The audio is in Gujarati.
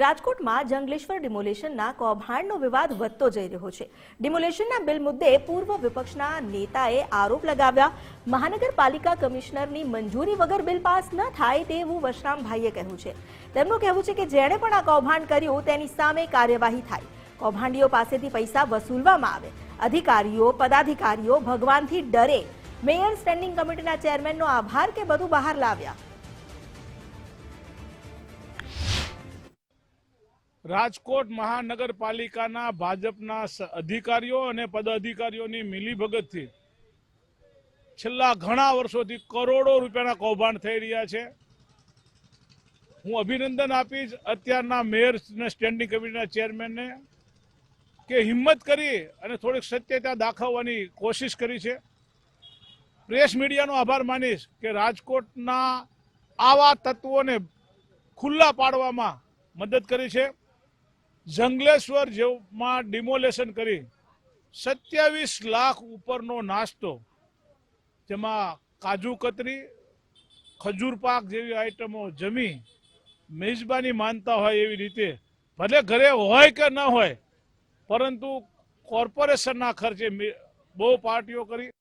રાજકોટમાં જંગલેશ્વર ડિમોલેશનના કૌભાંડનો વિવાદ વધતો જઈ રહ્યો છે। ડિમોલેશનના બિલ મુદ્દે પૂર્વ વિપક્ષના નેતાએ આરોપ લગાવ્યા। મહાનગરપાલિકા કમિશનરની મંજૂરી વગર બિલ પાસ ન થાય તેવું વશરામભાઈએ કહ્યું છે। તેમનું કહેવું છે કે જેણે પણ આ કૌભાંડ કર્યું તેની સામે કાર્યવાહી થાય, કૌભાંડીઓ પાસેથી પૈસા વસૂલવામાં આવે। અધિકારીઓ પદાધિકારીઓ ભગવાનથી ડરે। મેયર સ્ટેન્ડિંગ કમિટીના ચેરમેનનો આભાર કે બધું બહાર લાવ્યા। રાજકોટ મહાનગરપાલિકાના ભાજપના અધિકારીઓ અને પદાધિકારીઓની મિલીભગતથી છેલ્લા ઘણા વર્ષોથી કરોડો રૂપિયાના કૌભાંડ થઈ રહ્યા છે। હું અભિનંદન આપીશ અત્યારના મેયર અને સ્ટેન્ડિંગ કમિટીના ચેરમેનને કે હિંમત કરી અને થોડીક સત્યતા દાખવવાની કોશિશ કરી છે। પ્રેસ મીડિયાનો આભાર માનીશ કે રાજકોટના આવા તત્વોને ખુલ્લા પાડવામાં મદદ કરી છે। જંગલેશ્વર જેમાં ડિમોલેશન કરી 27 લાખ ઉપરનો નાસ્તો, જેમાં કાજુ કતરી, ખજૂર પાક જેવી આઈટમો જમી મેજબાની માનતા હોય એવી રીતે, ભલે ઘરે હોય કે ન હોય, પરંતુ કોર્પોરેશનના ખર્ચે બહુ પાર્ટીઓ કરી।